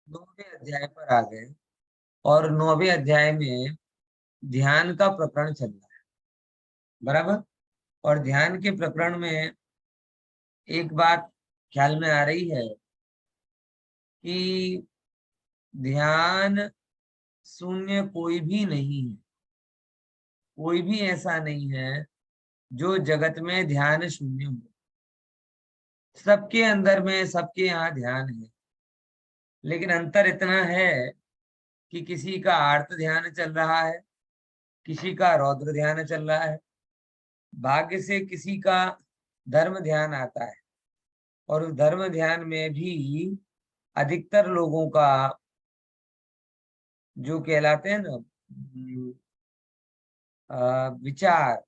9वें अध्याय पर आ गए और 9वें अध्याय में ध्यान का प्रकरण चल रहा है, बराबर। और ध्यान के प्रकरण में एक बात ख्याल में आ रही है कि ध्यान शून्य कोई भी नहीं है, कोई भी ऐसा नहीं है जो जगत में ध्यान शून्य हो। सबके अंदर में, सबके यहाँ ध्यान है, लेकिन अंतर इतना है कि किसी का आर्त ध्यान चल रहा है, किसी का रौद्र ध्यान चल रहा है, भाग्य से किसी का धर्म ध्यान आता है, और उस धर्म ध्यान में भी अधिकतर लोगों का जो कहलाते हैं ना विचार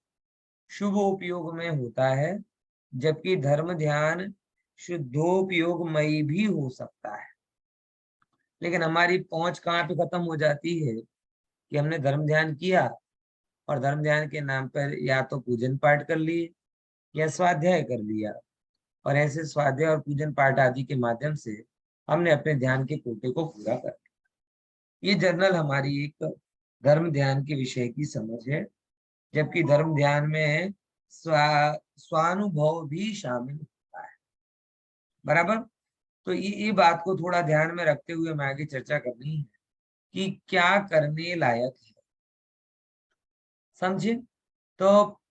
शुभ उपयोग में होता है, जबकि धर्म ध्यान शुद्धोपयोगमयी भी हो सकता है। लेकिन हमारी पहुंच कहाँ पे खत्म हो जाती है कि हमने धर्म ध्यान किया और धर्म ध्यान के नाम पर या तो पूजन पाठ कर लिए या स्वाध्याय कर लिया, और ऐसे स्वाध्याय और पूजन पाठ आदि के माध्यम से हमने अपने ध्यान के कोटे को पूरा कर लिया। ये जनरल हमारी एक धर्म ध्यान के विषय की समझ है, जबकि धर्म ध्यान में स्वानुभव भी शामिल होता है, बराबर। तो ये बात को थोड़ा ध्यान में रखते हुए मैं आगे चर्चा करनी है कि क्या करने लायक है, समझे। तो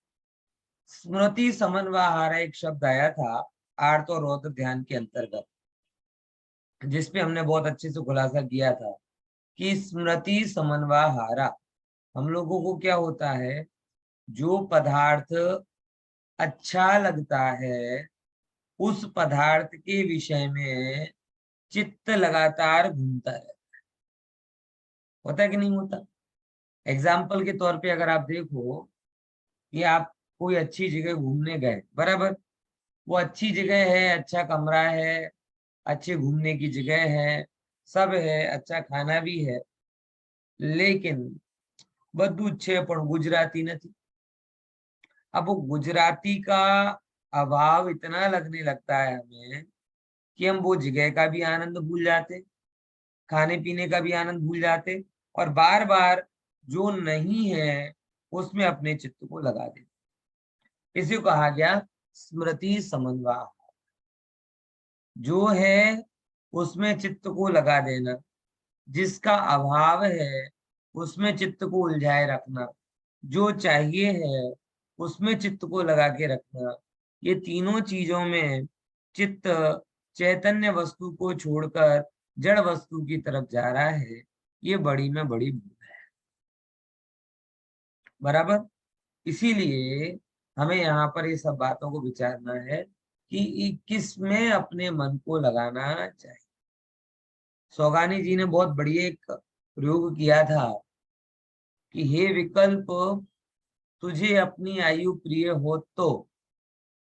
स्मृति समन्वयहार एक शब्द आया था आर्त और रौद्र ध्यान के अंतर्गत, जिसपे हमने बहुत अच्छे से खुलासा किया था कि स्मृति समन्वयहारा हम लोगों को क्या होता है, जो पदार्थ अच्छा लगता है उस पदार्थ के विषय में चित्त लगातार घूमता है, होता है कि नहीं होता। एग्जाम्पल के तौर पे अगर आप देखो कि आप कोई अच्छी जगह घूमने गए, बराबर, वो अच्छी जगह है, अच्छा कमरा है, अच्छे घूमने की जगह है, सब है, अच्छा खाना भी है, लेकिन બધું જ છે પણ गुजराती नहीं। अब वो गुजराती का अभाव इतना लगने लगता है हमें कि हम वो जगह का भी आनंद भूल जाते, खाने पीने का भी आनंद भूल जाते, और बार बार जो नहीं है उसमें अपने चित्त को लगा देते। इसे कहा गया स्मृति समन्वय। जो है उसमें चित्त को लगा देना, जिसका अभाव है उसमें चित्त को उलझाए रखना, जो चाहिए है उसमें चित्त को लगा के रखना, ये तीनों चीजों में चित्त चैतन्य वस्तु को छोड़कर जड़ वस्तु की तरफ जा रहा है, ये बड़ी में बड़ी भूल है, बराबर। इसीलिए हमें यहाँ पर ये सब बातों को विचारना है कि किस में अपने मन को लगाना चाहिए। सौगानी जी ने बहुत बढ़िया एक प्रयोग किया था कि हे विकल्प, तुझे अपनी आयु प्रिय हो तो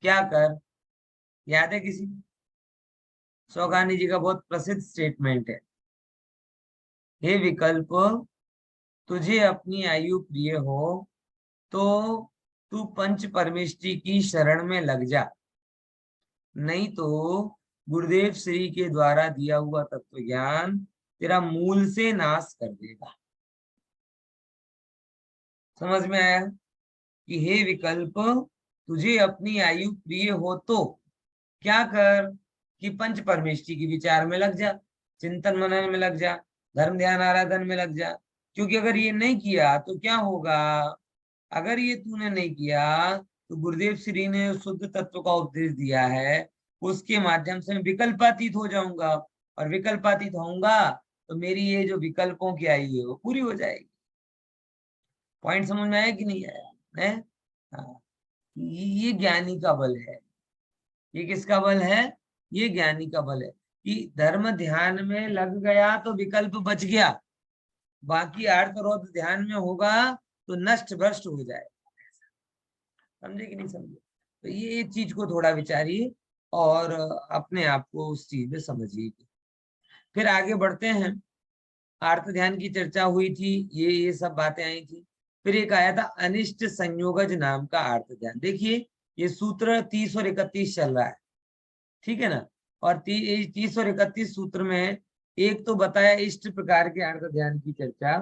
क्या कर। याद है किसी को? सौगानी जी का बहुत प्रसिद्ध स्टेटमेंट है, हे विकल्प, तुझे अपनी आयु प्रिय हो तो तू पंच परमेष्टि की शरण में लग जा, नहीं तो गुरुदेव श्री के द्वारा दिया हुआ तत्व ज्ञान तेरा मूल से नाश कर देगा। समझ में आया कि हे विकल्प, तुझे अपनी आयु प्रिय हो तो क्या कर, कि पंच परमेष्टि की विचार में लग जा, चिंतन मनन में लग जा, धर्म ध्यान आराधन में लग जा। क्योंकि अगर ये नहीं किया तो क्या होगा, अगर ये तूने नहीं किया तो गुरुदेव श्री ने शुद्ध तत्व का उपदेश दिया है, उसके माध्यम से मैं विकल्पातीत हो जाऊंगा, और विकल्पातीत होऊंगा तो मेरी ये जो विकल्पों की आयु है वो पूरी हो जाएगी। पॉइंट समझ में आया कि नहीं आया है? हाँ, ये ज्ञानी का बल है। ये किसका बल है? ये ज्ञानी का बल है कि धर्म ध्यान में लग गया तो विकल्प बच गया, बाकी अर्थ और ध्यान में होगा तो नष्ट भ्रष्ट हो जाए। समझे कि नहीं समझे? तो ये चीज को थोड़ा विचारिए और अपने आप को उस चीज में समझिए। फिर आगे बढ़ते हैं। अर्थ ध्यान की चर्चा हुई थी, ये सब बातें आई थी। फिर एक आया था अनिष्ट संयोगज नाम का अर्थ ध्यान। देखिए ये सूत्र 30 और 31 चल रहा है, ठीक है ना। और 30 और 31 सूत्र में एक तो बताया इष्ट प्रकार के अर्थ ध्यान की चर्चा।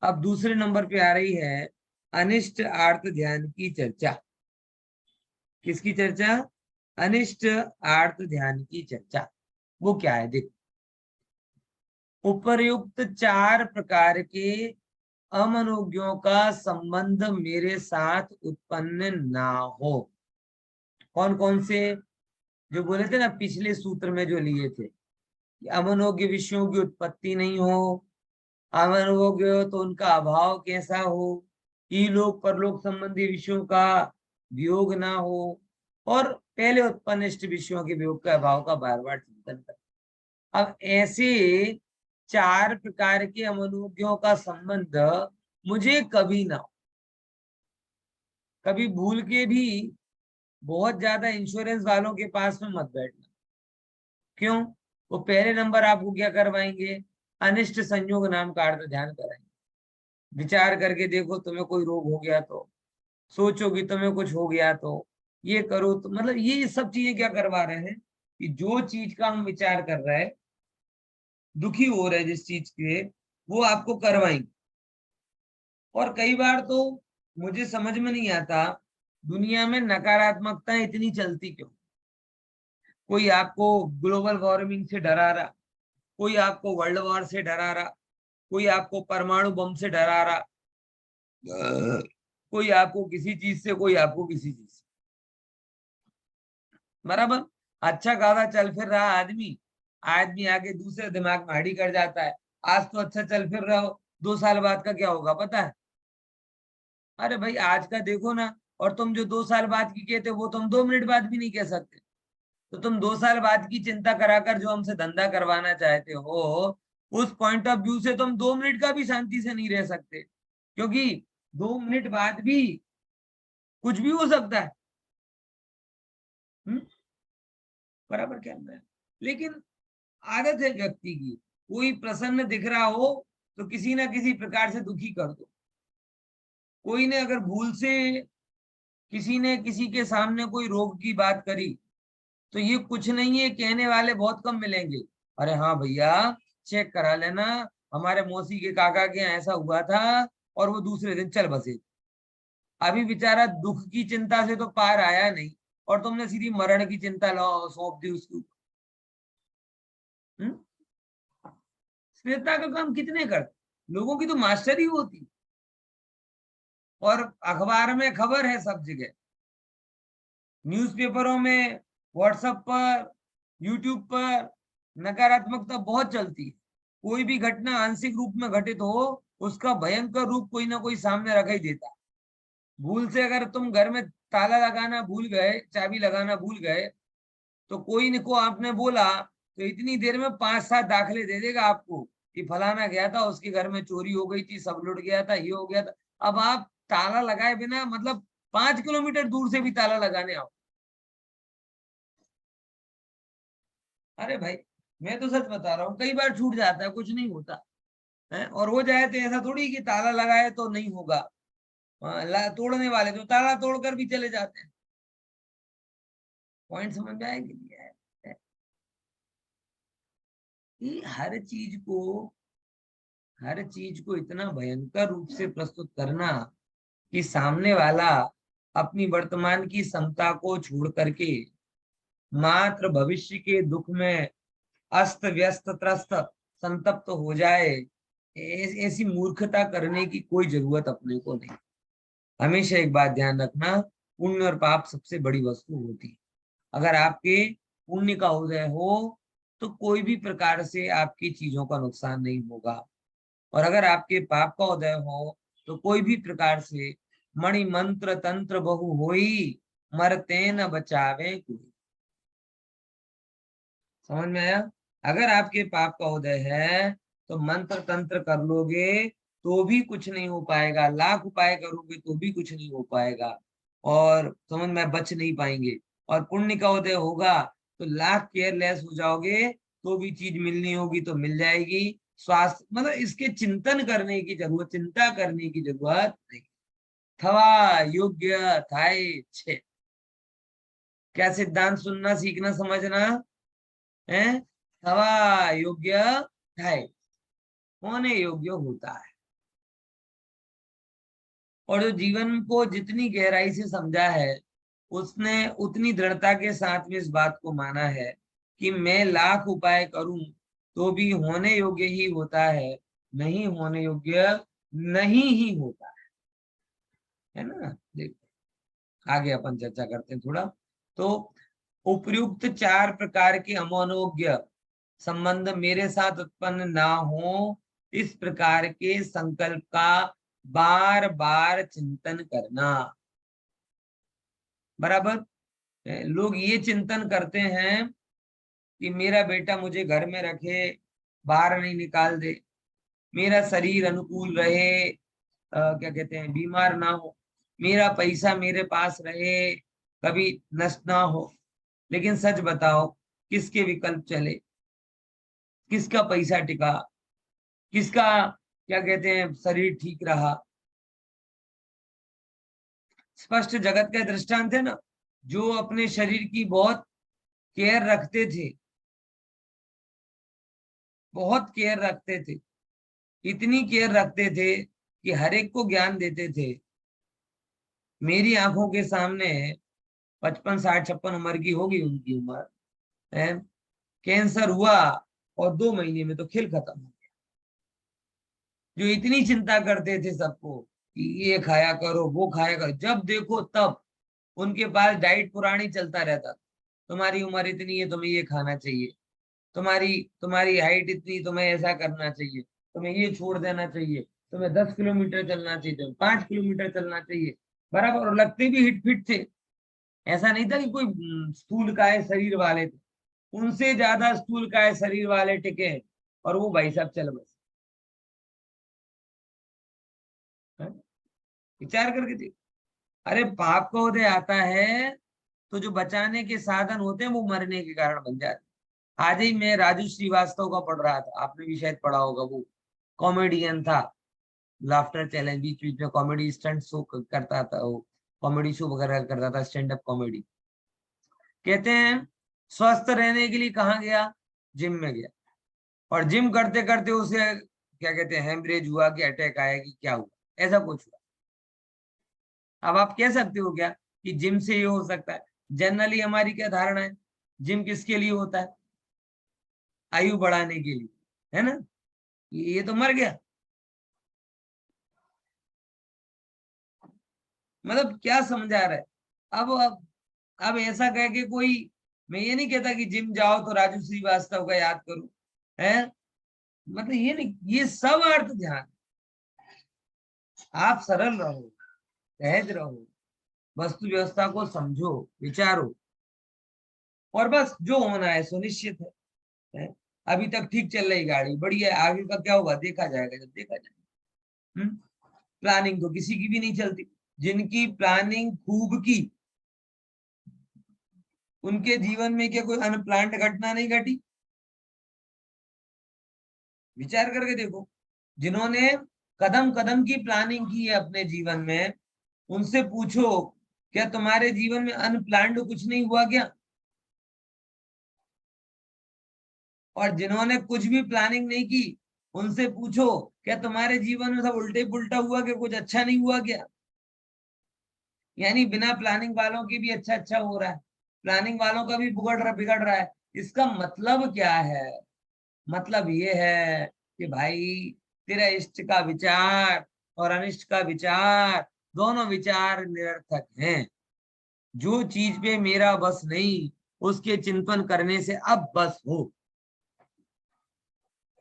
अब दूसरे नंबर पे आ रही है अनिष्ट अर्थ ध्यान की चर्चा। किसकी चर्चा? अनिष्ट अर्थ ध्यान की चर्चा। वो क्या है देखो, उपर्युक्त 4 प्रकार के अमनोज्ञों का संबंध मेरे साथ उत्पन्न ना हो। कौन कौन से? जो बोले थे ना पिछले सूत्र में जो लिए थे कि अमनोज्ञ विषयों की उत्पत्ति नहीं हो, अमनोज्ञ हो तो उनका अभाव कैसा हो, इलोक परलोक संबंधी विषयों का वियोग ना हो, और पहले उत्पन्न इष्ट विषयों के वियोग का अभाव का बार बार चिंतन कर। अब ऐसे 4 प्रकार के अमनोज्ञों का संबंध मुझे कभी ना हो। कभी भूल के भी बहुत ज्यादा इंश्योरेंस वालों के पास में मत बैठना। क्यों? वो पहले नंबर आपको क्या करवाएंगे? अनिष्ट संयोग नाम का अर्थ ध्यान कराएंगे। विचार करके देखो तुम्हें कोई रोग हो गया तो, सोचो कि तुम्हें कुछ हो गया तो, ये करो तो, मतलब ये सब चीजें क्या करवा रहे हैं कि जो चीज का हम विचार कर रहे हैं, दुखी हो रहे हैं जिस चीज के, वो आपको करवाएंगे। और कई बार तो मुझे समझ में नहीं आता दुनिया में नकारात्मकता इतनी चलती क्यों। कोई आपको ग्लोबल वार्मिंग से डरा रहा, कोई आपको वर्ल्ड वॉर से डरा रहा, कोई आपको परमाणु बम से डरा रहा, कोई आपको किसी चीज से, कोई आपको किसी चीज से। बराबर। अच्छा खासा चल फिर रहा आदमी, आदमी आगे दूसरे दिमाग में हड्डी कर जाता है। आज तो अच्छा चल फिर रहा हो, 2 साल बाद का क्या होगा पता है? अरे भाई आज का देखो ना, और तुम जो 2 साल बाद की कहते हो वो तुम 2 मिनट बाद भी नहीं कह सकते। तो तुम 2 साल बाद की चिंता कराकर जो हमसे धंधा करवाना चाहते हो, उस पॉइंट ऑफ व्यू से तुम 2 मिनट का भी शांति से नहीं रह सकते, क्योंकि 2 मिनट बाद भी कुछ भी हो सकता है। बराबर क्या है? लेकिन आदत है व्यक्ति की, कोई प्रसन्न दिख रहा हो तो किसी ना किसी प्रकार से दुखी कर दो। कोई ने अगर भूल से किसी ने किसी के सामने कोई रोग की बात करी, तो ये कुछ नहीं है, कहने वाले बहुत कम मिलेंगे। अरे हाँ भैया, चेक करा लेना, हमारे मौसी के काका के यहाँ ऐसा हुआ था, और वो दूसरे दिन चल बसे। अभी बेचारा दुख की चिंता से तो पार आया नहीं, और तुमने सीधी मरण की चिंता सौंप दी उसके ऊपर। स्थिरता का काम कितने करते? लोगों की तो मास्टरी होती। और अखबार में खबर है सब जगह, न्यूज़पेपरों में, व्हाट्सएप पर, यूट्यूब पर नकारात्मकता बहुत चलती है। कोई भी घटना आंशिक रूप में घटित हो, उसका भयंकर रूप कोई ना कोई सामने रखा ही देता है। भूल से अगर तुम घर में ताला लगाना भूल गए, चाबी लगाना भूल गए, तो कोई ने को आपने बोला, तो इतनी देर में 5-7 दाखले दे देगा आपको कि फलाना गया था, उसके घर में चोरी हो गई थी, सब लुट गया था, ये हो गया था। अब आप ताला लगाए बिना, मतलब 5 किलोमीटर दूर से भी ताला लगाने आओ। अरे भाई, मैं तो सच बता रहा हूँ, कई बार छूट जाता है, कुछ नहीं होता है। और हो जाए तो ऐसा थोड़ी कि ताला लगाए तो नहीं होगा। तोड़ने वाले तो ताला तोड़कर भी चले जाते हैं। पॉइंट समझ में आएगी? कि हर चीज को इतना भयंकर रूप से प्रस्तुत करना कि सामने वाला अपनी वर्तमान की समता को छोड़ करके मात्र भविष्य के दुख में अस्त व्यस्त त्रस्त संतप्त हो जाए, ऐसी मूर्खता करने की कोई जरूरत अपने को नहीं। हमेशा एक बात ध्यान रखना, पुण्य और पाप सबसे बड़ी वस्तु होती है। अगर आपके पुण्य का उदय हो तो कोई भी प्रकार से आपकी चीजों का नुकसान नहीं होगा, और अगर आपके पाप का उदय हो तो कोई भी प्रकार से मणि मंत्र तंत्र बहु होई, मरते न बचावे कोई। समझ में आया? अगर आपके पाप का उदय है तो मंत्र तंत्र कर लोगे तो भी कुछ नहीं हो पाएगा, लाख उपाय करोगे तो भी कुछ नहीं हो पाएगा, और समझ में बच नहीं पाएंगे। और पुण्य का उदय होगा तो लाख केयरलेस हो जाओगे तो भी चीज मिलनी होगी तो मिल जाएगी। स्वास्थ्य मतलब इसके चिंतन करने की जरूरत, चिंता करने की जरूरत नहीं। थवा योग्य थाय छे। क्या सिद्धांत? सुनना सीखना समझना है। थवा योग्य है, होने योग्य होता है। और जो जीवन को जितनी गहराई से समझा है, उसने उतनी दृढ़ता के साथ में इस बात को माना है कि मैं लाख उपाय करूं तो भी होने योग्य ही होता है, नहीं होने योग्य नहीं ही होता है ना। देखो आगे अपन चर्चा करते हैं थोड़ा। तो उपयुक्त 4 प्रकार के अमनोज्ञ संबंध मेरे साथ उत्पन्न ना हो, इस प्रकार के संकल्प का बार बार चिंतन करना। बराबर। लोग ये चिंतन करते हैं कि मेरा बेटा मुझे घर में रखे, बाहर नहीं निकाल दे, मेरा शरीर अनुकूल रहे, क्या कहते हैं, बीमार ना हो, मेरा पैसा मेरे पास रहे, कभी नष्ट ना हो। लेकिन सच बताओ, किसके विकल्प चले, किसका पैसा टिका, किसका क्या कहते हैं शरीर ठीक रहा। स्पष्ट जगत के दृष्टांत है ना, जो अपने शरीर की बहुत केयर रखते थे, बहुत केयर रखते थे, इतनी केयर रखते थे कि हर एक को ज्ञान देते थे। मेरी आंखों के सामने 55 60 56 उम्र की होगी उनकी उम्र है, कैंसर हुआ और 2 महीने में तो खेल खत्म हो गया। जो इतनी चिंता करते थे सबको कि ये खाया करो वो खाया करो, जब देखो तब उनके पास डाइट पुरानी चलता रहता था। तुम्हारी उम्र इतनी है, तुम्हें ये खाना चाहिए, तुम्हारी तुम्हारी हाइट इतनी, तुम्हें ऐसा करना चाहिए, तुम्हें ये छोड़ देना चाहिए, तुम्हें 10 किलोमीटर चलना चाहिए, तुम्हें 5 किलोमीटर चलना चाहिए। बराबर। और लगते भी हिट फिट थे। ऐसा नहीं था कि कोई स्थूल काय शरीर वाले थे, उनसे ज्यादा स्थूल काय शरीर वाले टिके हैं, और वो भाई साहब चल बस। हैं? विचार करके देख। अरे पाप का उदय आता है तो जो बचाने के साधन होते हैं वो मरने के कारण बन जाते हैं। आज ही मैं राजू श्रीवास्तव का पढ़ रहा था, आपने भी शायद पढ़ा होगा। वो कॉमेडियन था, लाफ्टर चैलेंज बीच बीच में कॉमेडी स्टंट शो करता था, वो कॉमेडी शो वगैरह करता था, स्टैंड अप कॉमेडी। कहते हैं स्वस्थ रहने के लिए कहाँ गया, जिम में गया, और जिम करते करते उसे क्या कहते हैं हेमरेज हुआ कि अटैक आया कि क्या हुआ, ऐसा कुछ हुआ। अब आप कह सकते हो क्या कि जिम से ये हो सकता है? जनरली हमारी क्या धारणा है, जिम किसके लिए होता है? आयु बढ़ाने के लिए, है ना। ये तो मर गया। मतलब क्या समझा रहा है। अब ऐसा कह के कोई, मैं ये नहीं कहता कि जिम जाओ तो राजू श्रीवास्तव का याद करो, है। मतलब ये नहीं, ये सब अर्थ ध्यान। आप सरल रहो, सहज रहो, वस्तु व्यवस्था को समझो, विचारो, और बस जो होना है सुनिश्चित है। अभी तक ठीक चल रही गाड़ी, बढ़िया है, आगे का क्या होगा देखा जाएगा जब देखा जाएगा। प्लानिंग तो किसी की भी नहीं चलती। जिनकी प्लानिंग खूब की, उनके जीवन में क्या कोई अनप्लान्ड घटना नहीं घटी? विचार करके देखो। जिन्होंने कदम कदम की प्लानिंग की है अपने जीवन में, उनसे पूछो क्या तुम्हारे जीवन में अनप्लान्ड कुछ नहीं हुआ क्या? और जिन्होंने कुछ भी प्लानिंग नहीं की, उनसे पूछो क्या तुम्हारे जीवन में सब उल्टे पुल्टा हुआ, क्या कुछ अच्छा नहीं हुआ क्या? यानी बिना प्लानिंग वालों की भी अच्छा अच्छा हो रहा है, प्लानिंग वालों का भी बिगड़ रहा है। इसका मतलब क्या है? मतलब ये है कि भाई तेरा इष्ट का विचार और अनिष्ट का विचार, दोनों विचार निरर्थक हैं। जो चीज पे मेरा बस नहीं, उसके चिंतन करने से अब बस हो।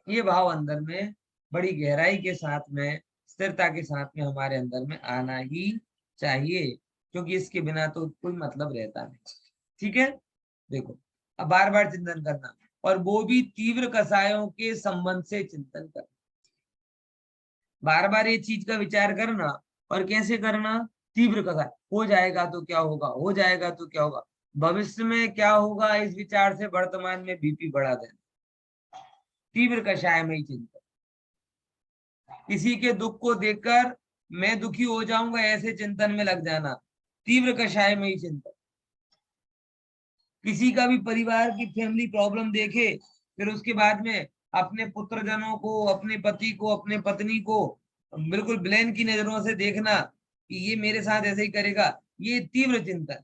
ये भाव अंदर में बड़ी गहराई के साथ में, स्थिरता के साथ में हमारे अंदर में आना ही चाहिए, क्योंकि इसके बिना तो कोई मतलब रहता नहीं। ठीक है। देखो, अब बार बार चिंतन करना, और वो भी तीव्र कसायों के संबंध से चिंतन करना। बार बार ये चीज का विचार करना, और कैसे करना? तीव्र कसाय, हो जाएगा तो क्या होगा, हो जाएगा तो क्या होगा, भविष्य में क्या होगा, इस विचार से वर्तमान में बीपी बढ़ा देना। तीव्र कषाय में ही चिंतन। किसी के दुख को देखकर मैं दुखी हो जाऊंगा, ऐसे चिंतन में लग जाना, तीव्र कषाय में ही चिंतन। किसी का भी परिवार की फैमिली प्रॉब्लम देखे, फिर उसके बाद में अपने पुत्रजनों को, अपने पति को, अपने पत्नी को बिल्कुल ब्लेन की नजरों से देखना कि ये मेरे साथ ऐसे ही करेगा, ये तीव्र चिंतन।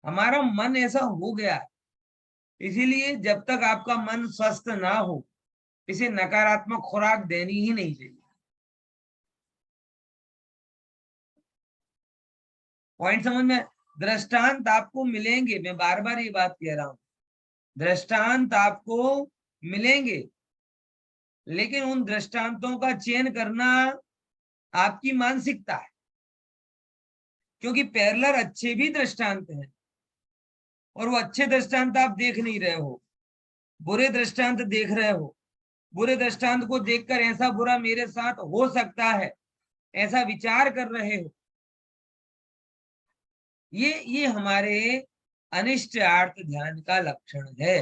हमारा मन ऐसा हो गया है। इसीलिए जब तक आपका मन स्वस्थ ना हो, इसे नकारात्मक खुराक देनी ही नहीं चाहिए। पॉइंट समझ में? दृष्टांत आपको मिलेंगे, मैं बार बार ये बात कह रहा हूं, दृष्टांत आपको मिलेंगे, लेकिन उन दृष्टांतों का चयन करना आपकी मानसिकता है। क्योंकि पैरेलल अच्छे भी दृष्टांत हैं, और वो अच्छे दृष्टांत आप देख नहीं रहे हो, बुरे दृष्टांत देख रहे हो। बुरे दृष्टांत को देखकर ऐसा बुरा मेरे साथ हो सकता है, ऐसा विचार कर रहे हो। ये हमारे अनिष्ट आर्त ध्यान का लक्षण है।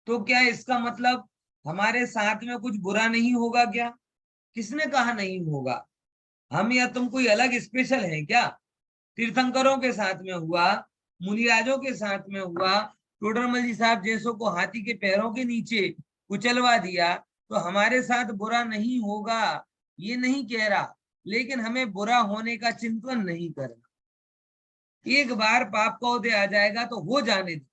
तो क्या इसका मतलब हमारे साथ में कुछ बुरा नहीं होगा क्या? किसने कहा नहीं होगा? हम या तुम कोई अलग स्पेशल है क्या? तीर्थंकरों के साथ में हुआ, मुनिराजों के साथ में हुआ, टोडरमल जी साहब जैसों को हाथी के पैरों के नीचे कुचलवा दिया, तो हमारे साथ बुरा नहीं होगा ये नहीं कह रहा, लेकिन हमें बुरा होने का चिंतन नहीं करना। एक बार पाप का उदय आ जाएगा तो हो जाने दो,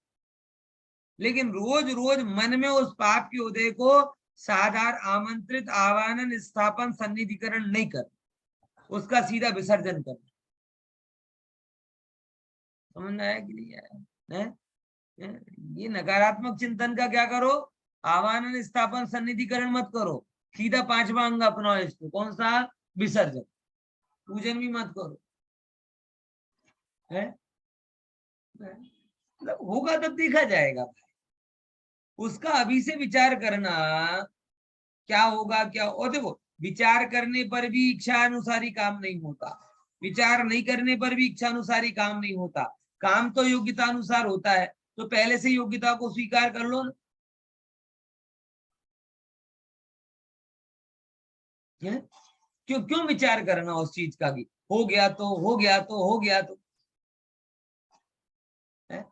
लेकिन रोज रोज मन में उस पाप के उदय को साधारण आमंत्रित आवाहन स्थापन सन्निधिकरण नहीं कर, उसका सीधा विसर्जन कर। समझ में आया कि नहीं आया? है? ये नकारात्मक चिंतन का क्या करो? आवाहन स्थापन सन्निधिकरण मत करो, सीधा पांचवा अंग अपनाओ इसको। कौन सा? विसर्जन। पूजन भी मत करो। है मतलब होगा तब देखा जाएगा भाई, उसका अभी से विचार करना क्या होगा क्या। और देखो, विचार करने पर भी इच्छा अनुसारी काम नहीं होता, विचार नहीं करने पर भी इच्छा अनुसारी काम नहीं होता। काम तो योग्यता अनुसार होता है, तो पहले से योग्यता को स्वीकार कर लो ना। क्यों क्यों विचार करना उस चीज का कि हो गया तो हो गया तो हो गया तो है?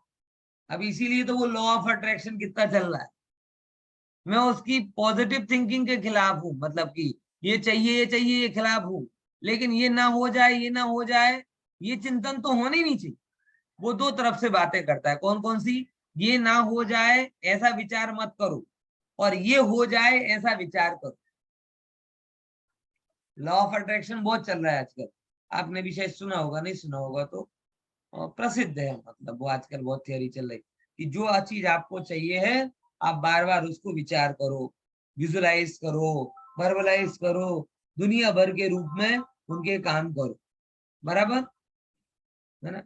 अब इसीलिए तो वो लॉ ऑफ अट्रैक्शन कितना चल रहा है। मैं उसकी पॉजिटिव थिंकिंग के खिलाफ हूं, मतलब कि ये चाहिए ये चाहिए ये खिलाफ हूं, लेकिन ये ना हो जाए ये ना हो जाए, ये चिंतन तो होना ही नहीं चाहिए। वो दो तरफ से बातें करता है। कौन कौन सी? ये ना हो जाए ऐसा विचार मत करो, और ये हो जाए ऐसा विचार करो। लॉ ऑफ अट्रैक्शन बहुत चल रहा है आजकल, आपने भी शायद सुना होगा, नहीं सुना होगा तो प्रसिद्ध है। मतलब वो आजकल बहुत थियरी चल रही कि जो चीज आपको चाहिए है, आप बार बार उसको विचार करो, विजुलाइज करो, वर्बलाइज करो, दुनिया भर के रूप में उनके काम करो। बराबर है ना?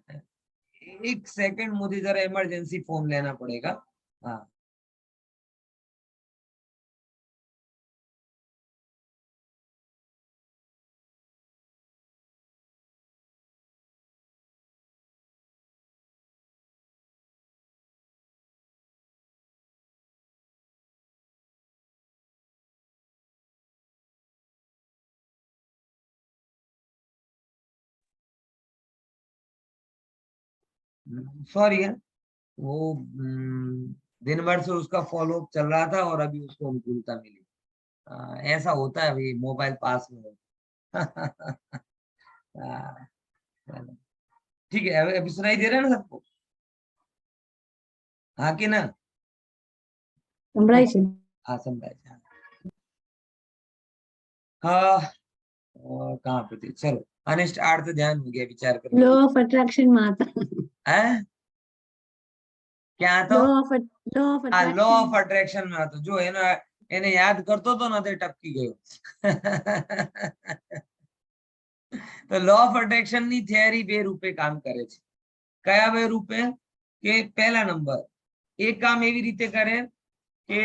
एक सेकंड, मुझे जरा इमरजेंसी फोन लेना पड़ेगा। हाँ। सॉरी है, वो दिन भर से उसका फॉलोअप चल रहा था और अभी उसको अनुकूलता मिली। ऐसा होता है अभी मोबाइल पास में हो। हाँ, चलो। ठीक है, अभी सुनाई दे रहा है ना सबको? हाँ कि ना? સંભળાય છે। हाँ समझा। हाँ, कहाँ पे थे? चलो, अनिष्ट आर्थ ध्यान हो गया, विचार करने લો की। ઓફ attraction માં હતા। है क्या तो? લો ઓફ લો ઓફ हाँ, लॉ attraction। ऑफ अट्रैक्शन में तो जो है ना, એને યાદ કરતો તો ને તે ટપકી ગયો। તો લો ઓફ અટ્રેક્શન ની થિયરી બે રૂપે કામ કરે છે। કયા બે રૂપે? કે પહેલા નંબર, એક કામ એવી રીતે કરે કે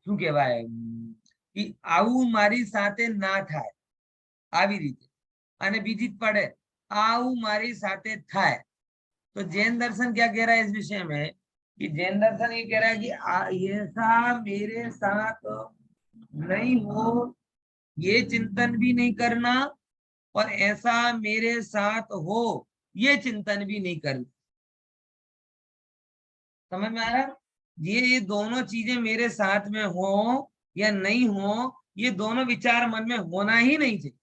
શું કહેવાય કે આવું મારી સાથે ના થાય, આવી રીતે। અને બીજી જ પડે, આવું મારી સાથે થાય। तो जैन दर्शन क्या कह रहा है इस विषय में? कि जैन दर्शन ये कह रहा है कि ऐसा मेरे साथ नहीं हो, ये चिंतन भी नहीं करना, और ऐसा मेरे साथ हो, ये चिंतन भी नहीं करना। समझ में आ रहा? ये दोनों चीजें मेरे साथ में हो या नहीं हो, ये दोनों विचार मन में होना ही नहीं चाहिए।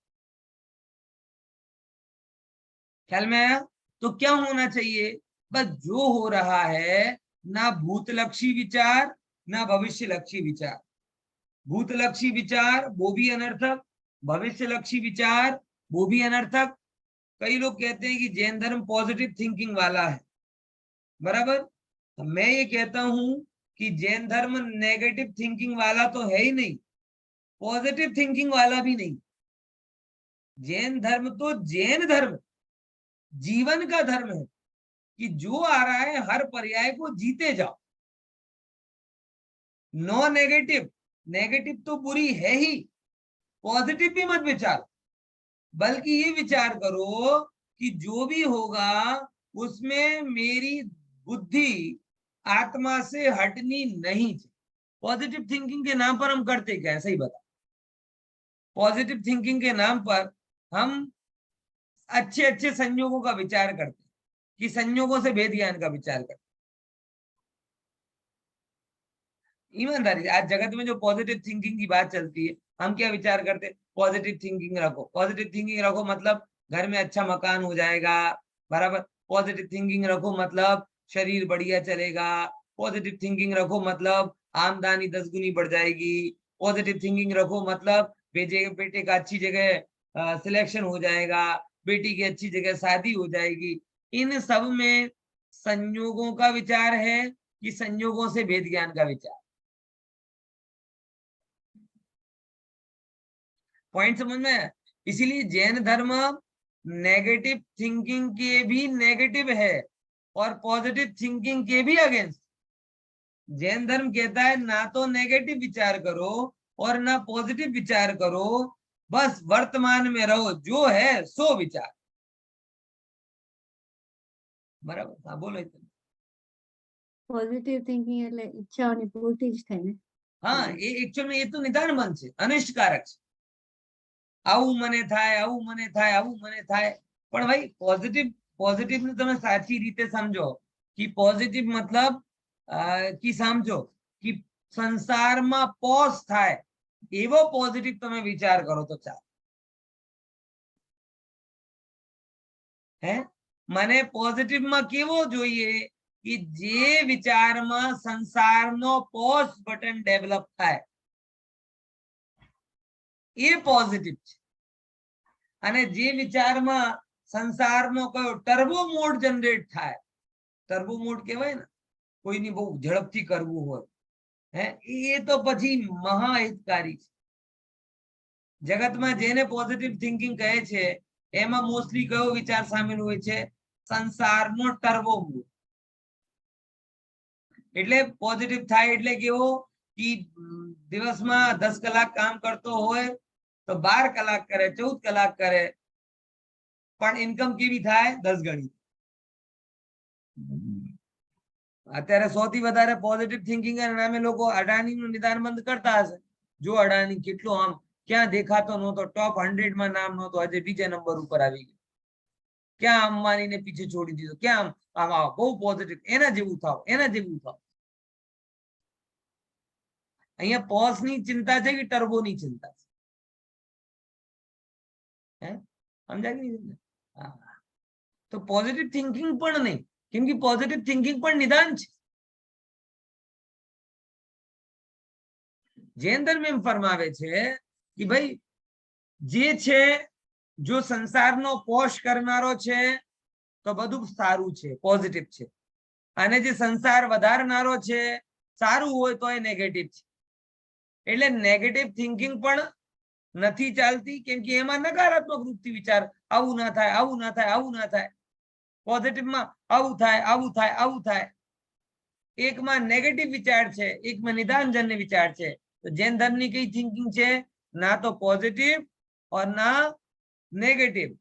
ख्याल में आया? तो क्या होना चाहिए? बस जो हो रहा है, ना भूतलक्षी विचार ना भविष्य लक्षी विचार। भूतलक्षी विचार वो भी अनर्थक, भविष्य लक्षी विचार वो भी अनर्थक। कई लोग कहते हैं कि जैन धर्म पॉजिटिव थिंकिंग वाला है, बराबर। तो मैं ये कहता हूं कि जैन धर्म नेगेटिव थिंकिंग वाला तो है ही नहीं, पॉजिटिव थिंकिंग वाला भी नहीं। जैन धर्म तो जैन धर्म जीवन का धर्म है कि जो आ रहा है हर पर्याय को जीते जाओ। नो नेगेटिव, नेगेटिव तो बुरी है ही, पॉजिटिव भी मत विचार, बल्कि ये विचार करो कि जो भी होगा उसमें मेरी बुद्धि आत्मा से हटनी नहीं चाहिए। पॉजिटिव थिंकिंग के नाम पर हम करते क्या? ऐसा ही बता। पॉजिटिव थिंकिंग के नाम पर हम अच्छे अच्छे संयोगों का विचार करते, कि संयोगों से भेद ज्ञान का विचार करते। ईमानदारी, आज जगत में जो पॉजिटिव थिंकिंग की बात चलती है, हम क्या विचार करते? पॉजिटिव थिंकिंग रखो, पॉजिटिव थिंकिंग रखो मतलब घर में अच्छा मकान हो जाएगा, बराबर। पॉजिटिव थिंकिंग रखो मतलब शरीर बढ़िया चलेगा। पॉजिटिव थिंकिंग रखो मतलब आमदनी 10 गुनी बढ़ जाएगी। पॉजिटिव थिंकिंग रखो मतलब बेटे का अच्छी जगह सिलेक्शन हो जाएगा, बेटी की अच्छी जगह शादी हो जाएगी। इन सब में संयोगों का विचार है कि संयोगों से भेद ज्ञान का विचार? पॉइंट समझ में? इसीलिए जैन धर्म नेगेटिव थिंकिंग के भी नेगेटिव है और पॉजिटिव थिंकिंग के भी अगेंस्ट। जैन धर्म कहता है ना तो नेगेटिव विचार करो और ना पॉजिटिव विचार करो, बस वर्तमान में रहो, जो है सो विचार। बराबर? हाँ बोलो इतना। પોઝિટિવ થિંકિંગ એટલે ઈચ્છાઓની પૂર્તિ જ થાય ને. हाँ, ये एक्चुअल में ये तो निदान मन છે, અનિષ્ટકારક છે। આવું મને થાય, આવું મને થાય, આવું મને થાય। પણ ભાઈ પોઝિટિવ ને તમે સાચી રીતે સમજો कि પોઝિટિવ मतलब कि समझो कि સંસારમાં પોઝ થાય એવો પોઝિટિવ તમે વિચાર કરો તો ચાલે। હે મને પોઝિટિવમાં કેવો જોઈએ कि જે વિચારમાં સંસારનો પોઝ બટન ડેવલપ થાય એ પોઝિટિવ છે। અને જે વિચારમાં સંસારનો કયો ટર્બો મોડ જનરેટ થાય, ટર્બો મોડ કહેવાય ને, કોઈની બહુ ઝડપથી કરવું હોય, હે એ તો પછી મહાહિતકારી છે। જગતમાં જેને પોઝિટિવ થિંકિંગ કહે છે એમાં મોસ્ટલી કયો વિચાર સામેલ હોય છે? સંસારનો ટર્બો મોડ। એટલે પોઝિટિવ થાય એટલે કેવો कि દિવસમાં 10 કલાક કામ કરતો હોય તો 12 કલાક કરે, 14 કલાક કરે, પણ ઇન્કમ કેવી થાય? 10 ગણી। અત્યારે સૌથી વધારે પોઝિટિવ થિંકિંગ ના નામે લોકો અડાણીનું નિદાન બંધ કરતા હશે। જો અડાણી કેટલો આમ ક્યાં દેખાતો નહોતો, ટોપ 100 માં નામ નહોતો, આજે બીજા નંબર ઉપર આવી ગયો। ક્યાં અંબાણીને પીછે છોડી દીધો, ક્યાં આમ બહુ પોઝિટિવ, એના જેવું થાવ, એના જેવું થાવ। અહીંયા પોઝની चिंता છે કે ટર્બોની चिंता છે? હે સમજાય કે નહીં? હા, તો પોઝિટિવ થિંકિંગ પણ નહીં, કેમ કે પોઝિટિવ થિંકિંગ પણ નિદાન છે। જૈન ધર્મ એમ ફરમાવે છે કે ભાઈ જે છે, જો સંસારનો પોષ કરનારો છે તો બધું સારું છે, પોઝિટિવ છે, અને જે સંસાર વધારનારો છે સારું હોય તો એ નેગેટિવ છે। એટલે નેગેટિવ થિંકિંગ પણ નથી ચાલતી, કેમ કે એમાં નકારાત્મક વૃત્તિ વિચાર, આવું ના થાય, આવું ના થાય, આવું ના થાય। પોઝિટિવમાં આવું થાય, આવું થાય, આવું થાય। એકમાં નેગેટિવ વિચાર છે, એકમાં નિદાનજન્ય વિચાર છે। तो जैन धर्म की कई थिंकिंग है ना तो पॉजिटिव और ना नेगेटिव।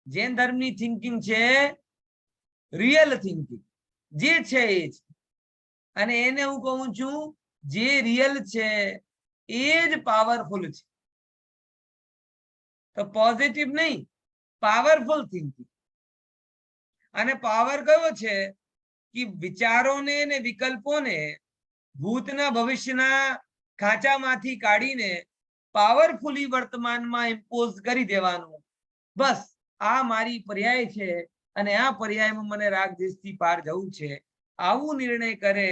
जैन धर्म की थिंकिंग है रियल थिंकिंग, जे छे ए ज। અને એને હું કહું છું જે રિયલ છે એ જ પાવરફુલ છે। તો પોઝિટિવ નહીં, પાવરફુલ થિંકિંગ। અને પાવર કયો છે? कि વિચારોને ને વિકલ્પોને ભૂતના ભવિષ્યના ખાંચામાંથી કાઢીને પાવરફુલી વર્તમાનમાં ઇમ્પોઝ કરી દેવાનું. બસ આ મારી પર્યાય છે અને આ પર્યાયમાં મને રાગ દેશથી પાર જવું છે. આવું નિર્ણય કરે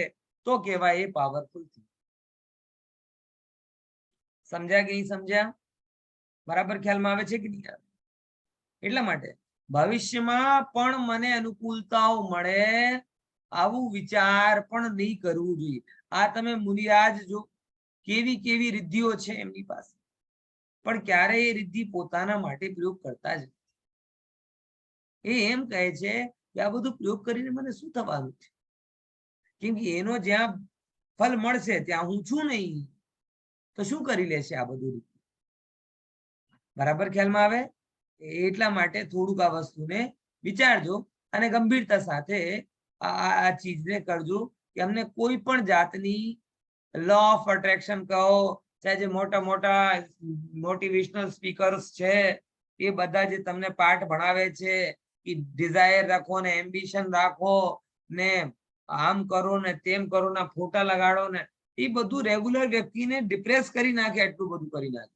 તો કહેવાય એ પાવરફુલ. સમજ્યા કે નહીં સમજ્યા? બરાબર ખ્યાલમાં આવે છે કે નહીં આવે? એટલા માટે ભવિષ્યમાં પણ મને અનુકૂળતાઓ મળે આવું વિચાર પણ નહીં કરવું જોઈએ. આ તમે મુનિરાજ જો કેવી કેવી રિદ્ધિઓ છે એમની પાસે, પણ ક્યારેય એ રિદ્ધિ પોતાના માટે પ્રયોગ કરતા જ નથી. એ એમ કહે છે કે આ બધું પ્રયોગ કરીને મને શું થવાનું છે, કેમ કે એનો જ્યાં ફલ મળશે ત્યાં હું છું નહીં, તો શું કરી લેશે આ બધું? બરાબર ખ્યાલમાં આવે? એટલા માટે થોડુંક આ વસ્તુને વિચારજો અને ગંભીરતા સાથે આ ચીજને કરજો કે અમને કોઈ પણ જાતની લો ઓફ અટ્રેક્શન કહો, ચાહે જે મોટા મોટા મોટિવેશનલ સ્પીકર્સ છે એ બધા જે તમને પાઠ ભણાવે છે કે ડિઝાયર રાખો ને એમ્બિશન રાખો ને આમ કરો ને તેમ કરો ને ફોટા લગાડો ને, એ બધું રેગ્યુલર વ્યક્તિને ડિપ્રેસ કરી નાખે. એટલું બધું કરી નાખે.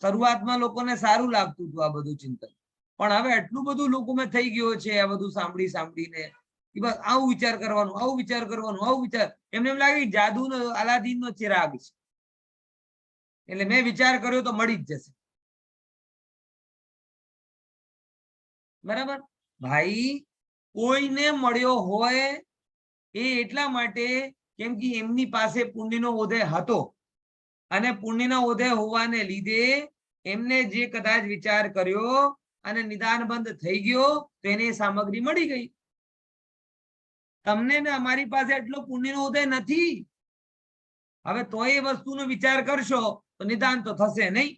શરૂઆતમાં લોકોને સારું લાગતું હતું આ બધું ચિંતન, પણ હવે એટલું બધું લોકોમાં થઈ ગયો છે આ બધું સાંભળીને કે બસ આવું વિચાર કરવાનું, આવું વિચાર કરવાનું, આવું વિચાર. એમને એમ લાગે જાદુનો અલાદીનનો ચિરાગ છે, એટલે મેં વિચાર કર્યો તો મળી જ જશે. બરાબર ભાઈ? કોઈને મળ્યો હોય એ એટલા માટે કેમ કે એમની પાસે પુણ્યનો ઉદય હતો અને પુણ્યના ઉદય હોવાને લીધે એમને જે કદાચ વિચાર કર્યો અને નિદાન બંધ થઈ ગયો તો એને સામગ્રી મળી ગઈ. તમને ને અમારી પાસે એટલો પુણ્યનો ઉદય નથી. હવે તો એ વસ્તુનો વિચાર કરશો તો નિદાન તો થશે નહીં.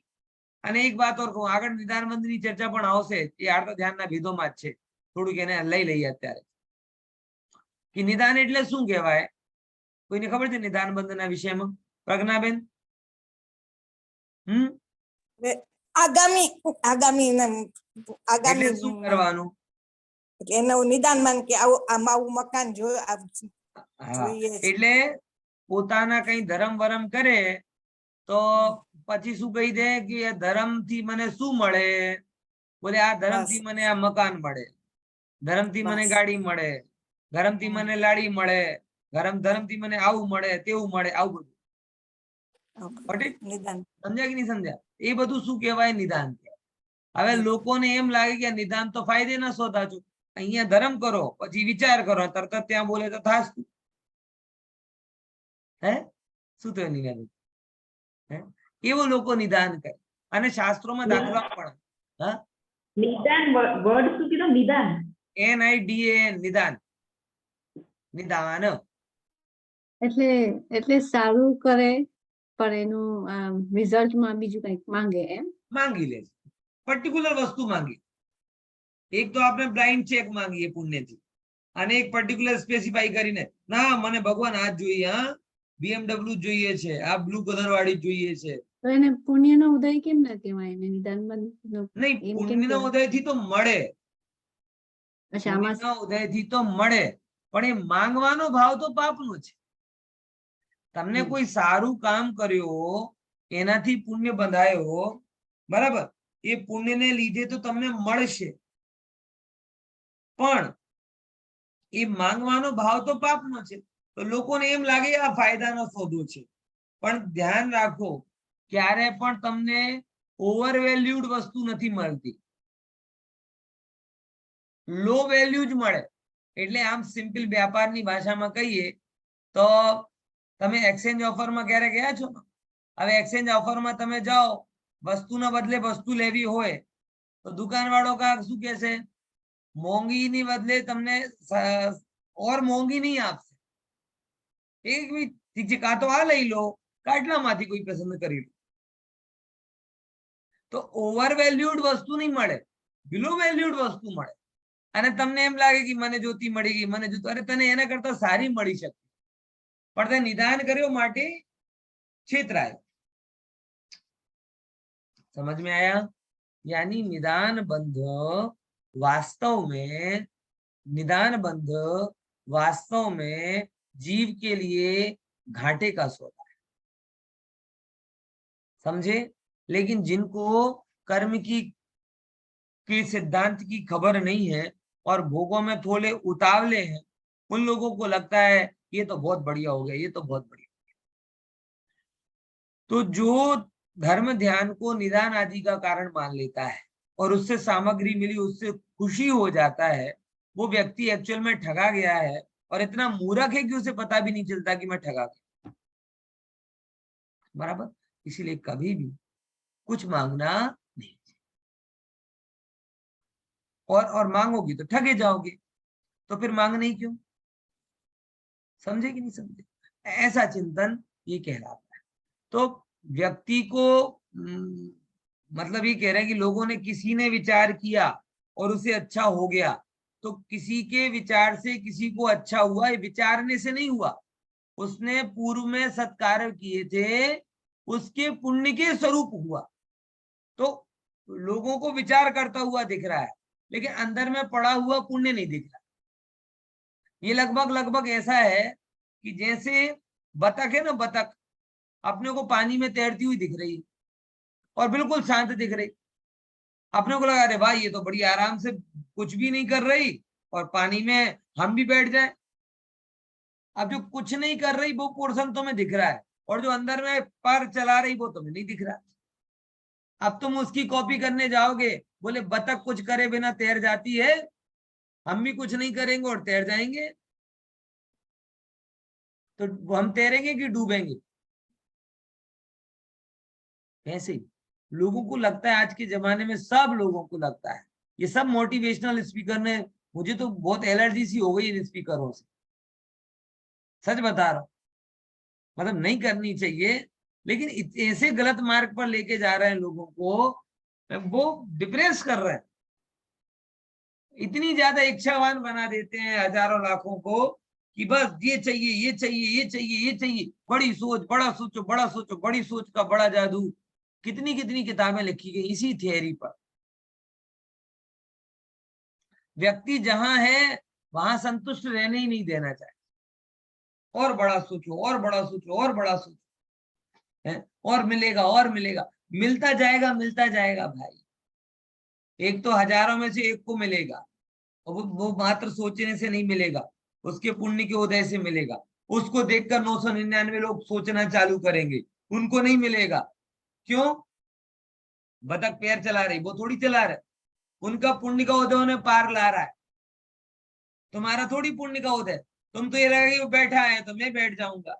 અને એક વાત ઓર કહું, આગળ નિદાન બંધની ચર્ચા પણ આવશે, એ આર્ત ધ્યાનના ભેદોમાં જ છે. થોડુંક એને લઈ લઈએ અત્યારે કે નિદાન એટલે શું કહેવાય. કોઈને ખબર છે નિદાન બંધના વિષયમાં? પ્રજ્ઞાબેન? આગામી એટલે શું કરવાનું? એનું નિદાન માન કે આવું મકાન જોઈએ. એટલે પોતાના કઈ ધર્મ વરમ કરે તો પછી શું કહી દે કે ધર્મ થી મને શું મળે? બોલે આ ધર્મ થી મને આ મકાન મળે, ધર્મ થી મને ગાડી મળે, ધર્મ થી મને લાડી મળે, ધર્મ થી મને આવું મળે, તેવું મળે, આવું બધું. સમજ્યા કે નહીં સમજ્યા? એ બધું શું કહેવાય? નિદાન. હવે લોકોને એમ લાગે કે નિદાન તો ફાયદે ના શોધા છો, અહીંયા ધર્મ કરો પછી વિચાર કરો, તરત ત્યાં બોલે તો થાસ. હે શું થયું નિદાન? એવું લોકો નિદાન કરે અને શાસ્ત્રોમાં દાખલા પણ. હા, નિદાન વર્ડ શું કીધું? નિદાન, NIDAN, નિદાન. નિદાન એટલે સારું કરે પણ એનું રિઝલ્ટમાં બીજું કંઈક માંગે એમ? માંગી લે, પર્ટિક્યુલર વસ્તુ માંગી. એક તો આપણે બ્લાઇન્ડ ચેક માંગીએ પુણ્યથી, અને એક પર્ટિક્યુલર સ્પેસિફાઈ કરીને ના મને ભગવાન આ જ જોઈએ, હા BMW જોઈએ છે, આ બ્લુ કલર વાળી જોઈએ છે. તો એને પુણ્યનો ઉદય કેમ ના કહેવાય? એને નિદાન બંધ નહીં, પુણ્યનો ઉદયથી તો મળે, પુણ્યનો ઉદયથી તો મળે, પણ એ માંગવાનો ભાવ તો પાપનો છે. તમને કોઈ સારું કામ કર્યો એનાથી પુણ્ય બંધાયો, બરાબર? એ પુણ્યને લીધે તો તમને મળશે, પણ એ માંગવાનો ભાવ તો પાપનો છે. તો લોકોને એમ લાગે આ ફાયદાનો સોદો છે, પણ ધ્યાન રાખો ક્યારે પણ તમને ઓવરવેલ્યુડ વસ્તુ નથી મળતી, લો વેલ્યુ જ મળે. એટલે આમ સિમ્પલ વ્યાપારની ભાષામાં કહીએ તો તમે એક્સચેન્જ ઓફરમાં ક્યારે ગયા છો? હવે એક્સચેન્જ ઓફરમાં તમે જાઓ, વસ્તુના બદલે વસ્તુ લેવી હોય તો દુકાનવાળો કાંક શું કહે છે, મોંઘીની બદલે તમને ઓર મોંઘી નહીં આપશે. એક ઠીક છે, કાં તો આ લઈ લો, કાટલામાંથી કોઈ પસંદ કરી લો. તો ઓવરવેલ્યુડ વસ્તુ નહીં મળે, બિલો વેલ્યુડ વસ્તુ મળે. અને તમને એમ લાગે કે મને જોતી મળી ગઈ, મને જોતું, અરે તને એના કરતા સારી મળી શકે, પણ તે નિદાન કર્યો માટે છેતરાય. समझ में आया? यानी निदान बंध वास्तव में निदान बंध वास्तव में जीव के लिए घाटे का सौदा है, समझे। लेकिन जिनको कर्म की सिद्धांत की खबर नहीं है और भोगों में थोड़े उतावले हैं, उन लोगों को लगता है ये तो बहुत बढ़िया हो गया, ये तो बहुत बढ़िया। तो जो धर्म ध्यान को निदान आदि का कारण मान लेता है और उससे सामग्री मिली, उससे खुशी हो जाता है, वो व्यक्ति एक्चुअल में ठगा गया है और इतना मूर्ख है कि उसे पता भी नहीं चलता कि मैं ठगा गया। बराबर। इसीलिए कभी भी कुछ मांगना नहीं, और मांगोगी तो ठगे जाओगे, तो फिर मांगना ही क्यों। समझे कि नहीं समझे। ऐसा चिंतन ये कहलाता है। तो व्यक्ति को मतलब ये कह रहे हैं कि लोगों ने, किसी ने विचार किया और उसे अच्छा हो गया, तो किसी के विचार से किसी को अच्छा हुआ, ये विचारने से नहीं हुआ, उसने पूर्व में सत्कार्य किए थे, उसके पुण्य के स्वरूप हुआ। तो लोगों को विचार करता हुआ दिख रहा है, लेकिन अंदर में पड़ा हुआ पुण्य नहीं दिख रहा। ये लगभग ऐसा है कि जैसे बतख है ना, बतख अपने को पानी में तैरती हुई दिख रही और बिल्कुल शांत दिख रही। अपने को लगा अरे भाई ये तो बड़ी आराम से कुछ भी नहीं कर रही और पानी में हम भी बैठ जाए। अब जो कुछ नहीं कर रही वो पोर्शन तुम्हें दिख रहा है, और जो अंदर में पर चला रही वो तुम्हें नहीं दिख रहा। अब तुम उसकी कॉपी करने जाओगे, बोले बतख कुछ करे बिना तैर जाती है, हम भी कुछ नहीं करेंगे और तैर जाएंगे। तो हम तैरेंगे कि डूबेंगे। ऐसे ही लोगों को लगता है, आज के जमाने में सब लोगों को लगता है, ये सब मोटिवेशनल स्पीकर ने, मुझे तो बहुत एलर्जी सी हो गई इन स्पीकरों से, सच बता रहा हूं। मतलब नहीं करनी चाहिए, लेकिन ऐसे गलत मार्ग पर लेके जा रहे हैं लोगों को, वो डिप्रेस कर रहे हैं। इतनी ज्यादा इच्छावान बना देते हैं हजारों लाखों को कि बस ये चाहिए, ये चाहिए, ये चाहिए, ये चाहिए। बड़ी सोच, बड़ा सोचो, बड़ा सोचो, बड़ी सोच का बड़ा जादू। कितनी कितनी किताबें लिखी गई इसी थियरी पर। व्यक्ति जहां है वहां संतुष्ट रहने ही नहीं देना चाहिए। और बड़ा सोचो, और बड़ा सोचो, और बड़ा सोचो, है और मिलेगा, और मिलेगा। मिलता जाएगा, मिलता जाएगा भाई। एक तो हजारों में से एक को मिलेगा, और वो मात्र सोचने से नहीं मिलेगा, उसके पुण्य के उदय से मिलेगा। उसको देखकर 999 लोग सोचना चालू करेंगे, उनको नहीं मिलेगा। क्यों? बतख पैर चला रही, वो थोड़ी चला रहे। उनका पुण्य का उदय उन्हें पार ला रहा है, तुम्हारा थोड़ी पुण्य का उदय। तुम तो ये रहेगा वो बैठा है तो मैं बैठ जाऊंगा,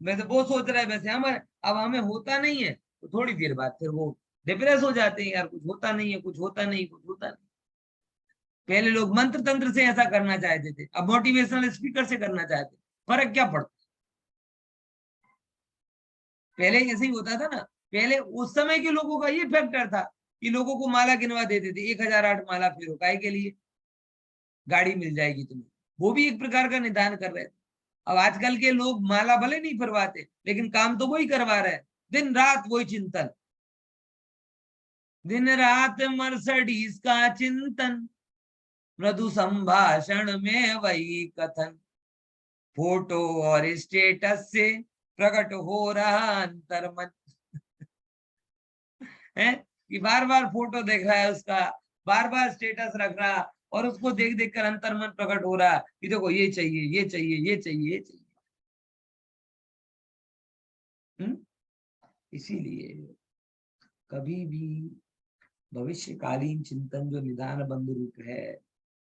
वैसे वो सोच रहा है वैसे हम। अब हमें होता नहीं है तो थोड़ी देर बाद फिर वो डिप्रेस हो जाते हैं, यार कुछ होता नहीं है, कुछ होता नहीं, कुछ होता नहीं। पहले लोग मंत्र तंत्र से ऐसा करना चाहते थे, अब मोटिवेशनल स्पीकर से करना चाहते। फर्क क्या पड़ता? पहले ऐसे ही होता था ना। पहले उस समय के लोगों का ये फैक्टर था कि लोगों को माला गिनवा देते थे, 1008 माला फिर काय के लिए, गाड़ी मिल जाएगी तुम्हें। वो भी एक प्रकार का निदान कर रहे थे। अब आजकल के लोग माला भले नहीं फिरवाते, लेकिन काम तो वही करवा रहे हैं, दिन रात वही चिंतन, दिन रात मर्सिडीज का चिंतन, मृदु संभाषण में वही कथन, फोटो और स्टेटस से प्रकट हो रहा अंतर्मन। है कि बार बार फोटो देख रहा है उसका, बार बार स्टेटस रख रहा, और उसको देख देख कर अंतर्मन प्रकट हो रहा कि देखो ये चाहिए, ये चाहिए, ये चाहिए, ये चाहिए। इसीलिए कभी भी भविष्यकालीन चिंतन जो निदान बंधु रूप है,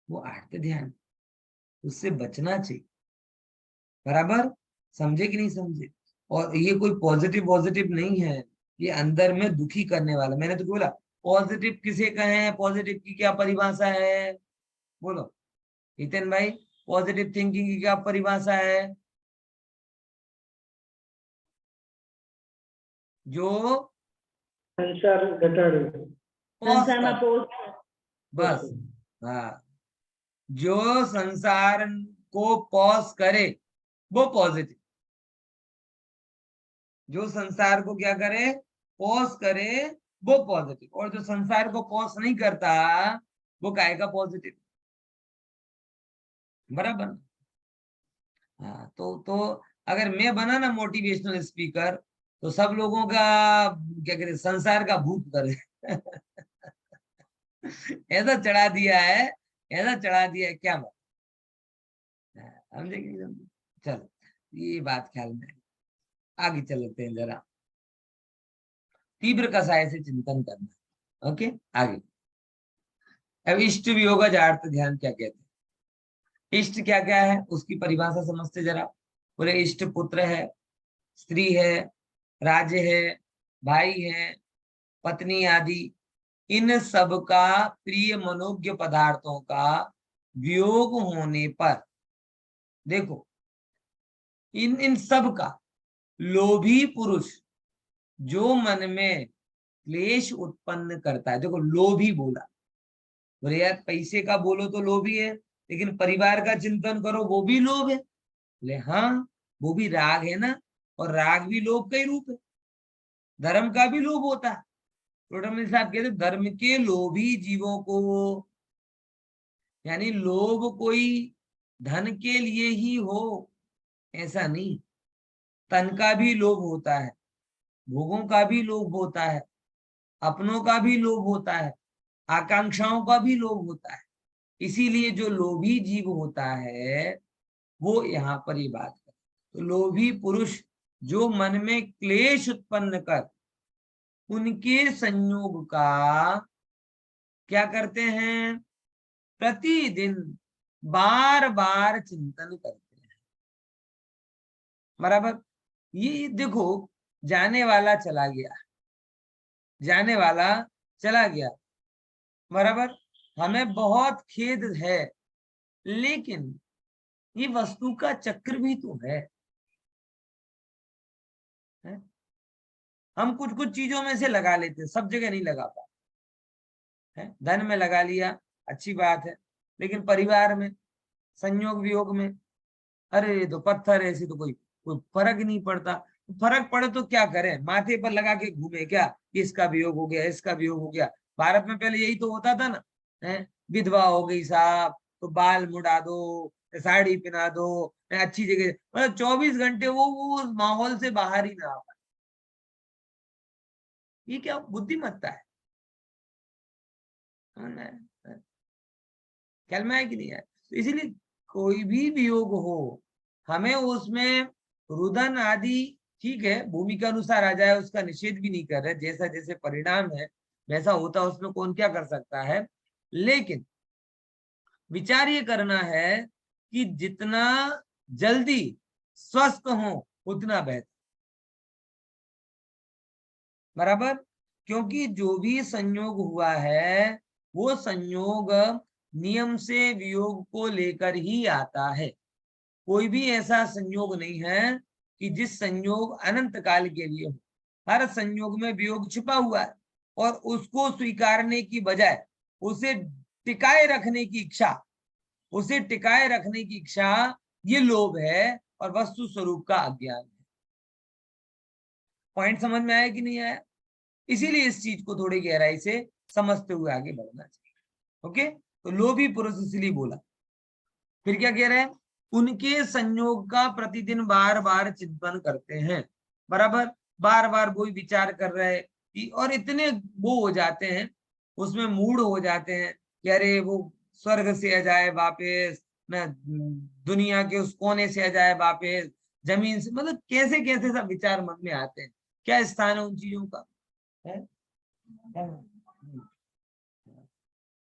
वो आर्त ध्यान, उससे बचना चाहिए। बराबर। समझे कि नहीं समझे। और ये कोई पॉजिटिव पॉजिटिव नहीं है, ये अंदर में दुखी करने वाला। मैंने तो बोला पॉजिटिव किसे कहें, पॉजिटिव की क्या परिभाषा है, बोलो हितेन भाई। पॉजिटिव थिंकिंग की क्या परिभाषा है? जो संसार घटाड़े, पॉज સંસારમાં कर, પોષ बस। हाँ, जो संसार को पॉज करे वो पॉजिटिव। जो संसार को क्या करे, पॉज करे, वो पॉजिटिव। और जो संसार को पॉज नहीं करता, वो काहे का पॉजिटिव। बराबर। हाँ, तो अगर मैं बना ना मोटिवेशनल स्पीकर, तो सब लोगों का क्या कहते संसार का भूत करे। ऐसा चढ़ा दिया है, ऐसा चढ़ा दिया है, क्या बात है, समझे? चलो, ये बात ख्याल में आगे चलते हैं जरा। तीव्र कसाय से चिंतन करना। ओके, आगे। अब इष्ट वियोगज अर्थ ध्यान क्या कहते हैं? इष्ट क्या क्या है उसकी परिभाषा समझते जरा। बोले इष्ट पुत्र है, स्त्री है, राज्य है, भाई है, पत्नी आदि, इन सब का प्रिय मनोज्ञ पदार्थों का वियोग होने पर, देखो इन सब का लोभी पुरुष जो मन में क्लेश उत्पन्न करता है। देखो लोभी बोला, बोले यार पैसे का बोलो तो लोभी है, लेकिन परिवार का चिंतन करो वो भी लोभ है। बोले हाँ, वो भी राग है ना, और राग भी लोभ का ही रूप है। धर्म का भी लोभ होता है। टोटल साहब कहते धर्म के लोभी जीवों को, यानी लोभ कोई धन के लिए ही हो ऐसा नहीं, तन का भी लोभ होता है, भोगों का भी लोभ होता है, अपनों का भी लोभ होता है, आकांक्षाओं का भी लोभ होता है। इसीलिए जो लोभी जीव होता है वो यहाँ पर ये बात है। तो लोभी पुरुष जो मन में क्लेश उत्पन्न कर उनके संयोग का क्या करते हैं? प्रतिदिन बार बार चिंतन करते हैं। बराबर। ये देखो, जाने वाला चला गया, जाने वाला चला गया, बराबर। हमें बहुत खेद है, लेकिन ये वस्तु का चक्र भी तो है? हम कुछ कुछ चीजों में से लगा लेते हैं, सब जगह नहीं लगा पाते हैं। धन में लगा लिया, अच्छी बात है, लेकिन परिवार में, संयोग वियोग में, अरे तो पत्थर ऐसे तो कोई कोई फर्क नहीं पड़ता। फर्क पड़े तो क्या करें, माथे पर लगा के घूमे क्या, इसका वियोग हो गया, इसका वियोग हो गया। भारत में पहले यही तो होता था ना, है विधवा हो गई साहब तो बाल मुड़ा दो, साड़ी पहना दो, अच्छी जगह, मतलब 24 घंटे वो उस माहौल से बाहर ही ना आ पाए। ये क्या बुद्धिमत्ता है? ख्याल में है कि नहीं है? तो इसीलिए कोई भी वियोग हो, हमें उसमें रुदन आदि, ठीक है, भूमि के अनुसार आ जाए, उसका निषेध भी नहीं कर रहे, जैसा जैसे परिणाम है वैसा होता है, उसमें कौन क्या कर सकता है। लेकिन विचार ये करना है कि जितना जल्दी स्वस्थ हो उतना बेहतर, बराबर। क्योंकि जो भी संयोग हुआ है वो संयोग नियम से वियोग को लेकर ही आता है। कोई भी ऐसा संयोग नहीं है कि जिस संयोग अनंत काल के लिए हो। हर संयोग में वियोग छिपा हुआ है, और उसको स्वीकारने की बजाय उसे टिकाए रखने की इच्छा, उसे टिकाए रखने की इच्छा, ये लोभ है और वस्तु स्वरूप का अज्ञान है। पॉइंट समझ में आया कि नहीं आया? इसीलिए इस चीज को थोड़ी गहराई से समझते हुए आगे बढ़ना चाहिए। ओके, तो लोभी पुरुष इसलिए बोला। फिर क्या कह रहे हैं? उनके संयोग का प्रतिदिन बार बार चिंतन करते हैं, बराबर। बार बार वही विचार कर रहे हैं कि, और इतने वो हो जाते हैं, उसमें मूड हो जाते हैं कि अरे वो स्वर्ग से आ जाए वापस, न दुनिया के उस कोने से आ जाए वापस, जमीन से, मतलब कैसे कैसे सब विचार मन में आते हैं। क्या स्थान है उन चीजों का? है?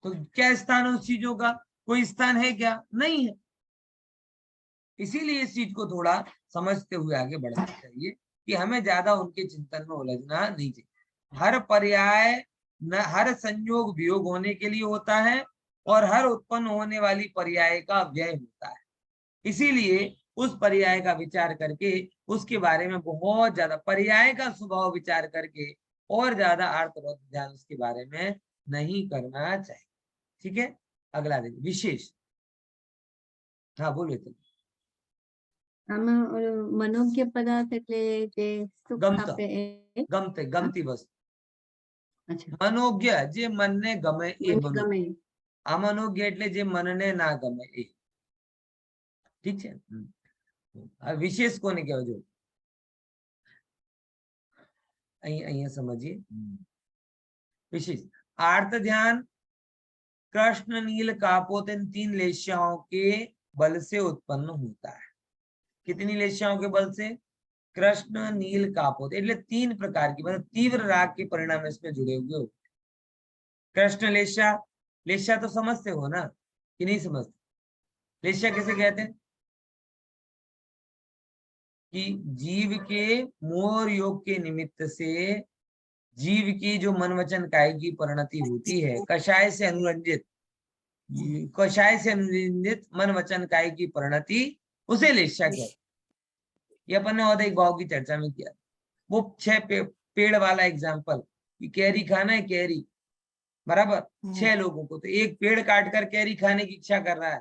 तो क्या स्थान है उस चीजों का? कोई स्थान है क्या? नहीं है। इसीलिए इस चीज को थोड़ा समझते हुए आगे बढ़ना चाहिए कि हमें ज्यादा उनके चिंतन में उलझना नहीं चाहिए। हर पर्याय न हर संयोग वियोग होने के लिए होता है, और हर उत्पन्न होने वाली पर्याय का व्यय होता है। इसीलिए उस पर्याय का विचार करके उसके बारे में बहुत ज्यादा, पर्याय का स्वभाव विचार करके और ज्यादा अर्थ ध्यान उसके बारे में नहीं करना चाहिए। ठीक है, अगला देखिए विशेष। हाँ बोलिए तुम। આમાં મનોજ્ઞ પદાર્થ એટલે જે સુખ ગમતા. આપે એ ગમતી વસ્તુ. અચ્છા મનોજ્ઞ જે મનને ગમે એ મને મનોજ્ઞ. ગમે અમનોજ્ઞ એટલે જે મનને ના ગમે એ. ठीक है। विशेष कोने कહેજો અહીંયા समझिए। विशेष आर्त ध्यान कृष्ण नील कापोत इन 3 लेश्याओं के बल से उत्पन्न होता है। कितनी लेश्याओं के बल से? कृष्ण नील कापोत, એટલે 3 प्रकार की, मतलब तीव्र राग के परिणाम इसमें जुड़े हुए होते। कृष्ण लेश्या, लेश्या तो समझते हो ना कि नहीं समझते? लेश्या कैसे कहते हैं? कि जीव के मोह योग के निमित्त से जीव की जो मन वचन काय की परिणति होती है, कषाय से अनुरंजित, कषाय से अनुरंजित मन वचन काय की परिणति, उसे लेश्या कहते हैं। ये अपन ने और एक भाव की चर्चा में किया। वो 6 पेड़ वाला एग्जाम्पल कि कैरी खाना है, कैरी बराबर 6 लोगों को, तो एक पेड़ काट कर कैरी खाने की इच्छा कर रहा है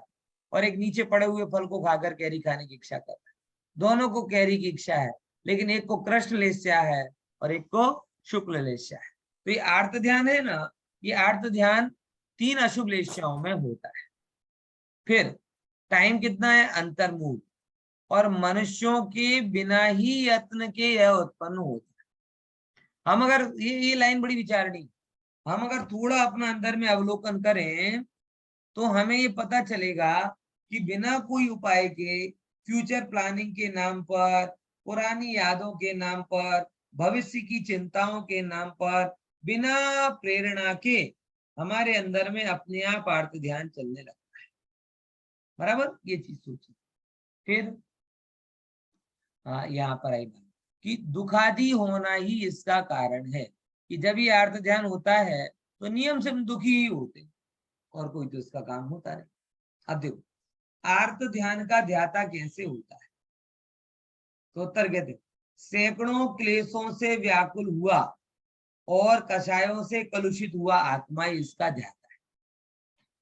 और एक नीचे पड़े हुए फल को खाकर कैरी खाने की इच्छा कर रहा है। दोनों को कैरी की इच्छा है, लेकिन एक को कृष्ण लेश्या है और एक को शुक्ल लेश्या है। तो ये आर्त ध्यान है ना, ये आर्त ध्यान 3 अशुभ लेश्याओं में होता है। फिर टाइम कितना है? अंतर्मुख, और मनुष्यों के बिना ही यत्न के यह उत्पन्न होता है। हम अगर ये लाइन बड़ी विचारणी, हम अगर थोड़ा अपना अंदर में अवलोकन करें तो हमें ये पता चलेगा कि बिना कोई उपाय के, फ्यूचर प्लानिंग के नाम पर, पुरानी यादों के नाम पर, भविष्य की चिंताओं के नाम पर, बिना प्रेरणा के हमारे अंदर में अपने आप आर्त ध्यान चलने लगता है। बराबर, ये चीज सोचिए। फिर यहाँ पर आई बात कि दुखादि होना ही इसका कारण है, कि जब ये आर्त ध्यान होता है तो नियम से हम दुखी ही होते, और कोई तो इसका काम होता नहीं। अब देखो आर्त ध्यान का ध्याता कैसे होता है, तो उत्तर कहते सैकड़ों क्लेशों से व्याकुल हुआ और कषायों से कलुषित हुआ आत्मा इसका ध्याता है।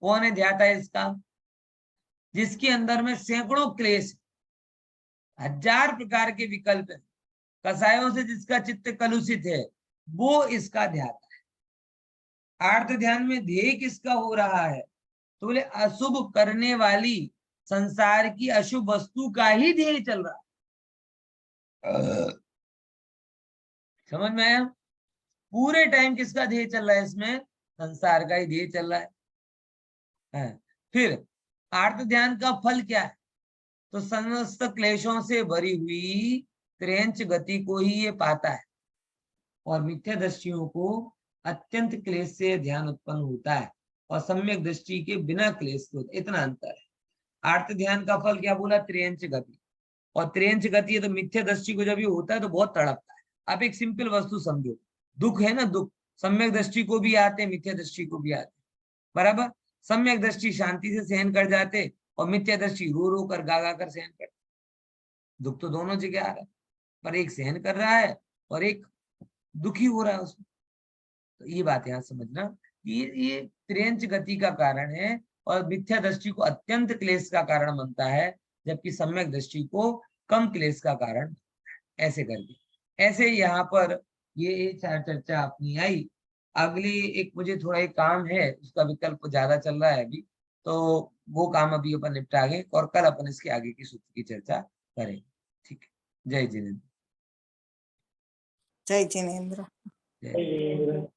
कौन है ध्याता इसका? जिसके अंदर में सैकड़ों क्लेश, 1000 प्रकार के विकल्प है, कषायों से जिसका चित्त कलुषित है, वो इसका ध्याता है। आर्त ध्यान में ध्येय किसका हो रहा है? तो बोले अशुभ करने वाली संसार की अशुभ वस्तु का ही ध्येय चल रहा है। समझ में आया? पूरे टाइम किसका ध्येय चल रहा है इसमें? संसार का ही ध्येय चल रहा है। फिर आर्त ध्यान का फल क्या है? तो समस्त क्लेशों से भरी हुई त्रयंच गति को ही ये पाता है, और मिथ्या दृष्टियों को अत्यंत क्लेश से ध्यान उत्पन्न होता है, और सम्यक दृष्टि के बिना क्लेश के होता है। इतना अंतर है। आर्त ध्यान का फल क्या बोला? त्रयंच गति, और त्रयंच गति है तो मिथ्या दृष्टि को जब ये होता है तो बहुत तड़पता है। आप एक सिंपल वस्तु समझो, दुख है ना, दुख सम्यक दृष्टि को भी आते, मिथ्या दृष्टि को भी आते, बराबर। सम्यक दृष्टि शांति से सहन कर जाते, और मिथ्या दृष्टि रो रो कर गा गा कर सहन करते। दुख तो दोनों जगह आ रहा है, पर एक सहन कर रहा है और एक दुखी हो रहा है उसमें। तो ये बात यहाँ समझना, ये त्रयंच गति का कारण है, और मिथ्या दृष्टि को अत्यंत क्लेश का कारण बनता है, जबकि सम्यक दृष्टि को कम क्लेश का कारण। ऐसे करके, ऐसे यहाँ पर ये चर्चा अपनी आई। अगली एक मुझे थोड़ा एक काम है, उसका विकल्प ज्यादा चल रहा है अभी, तो वो काम अभी अपन निपटाएंगे, और कल अपन इसके आगे की सूत्र की चर्चा करेंगे। ठीक है। जय जिनेन्द्र। जय जिनेन्द्र। जय जय जिनेन्द्र।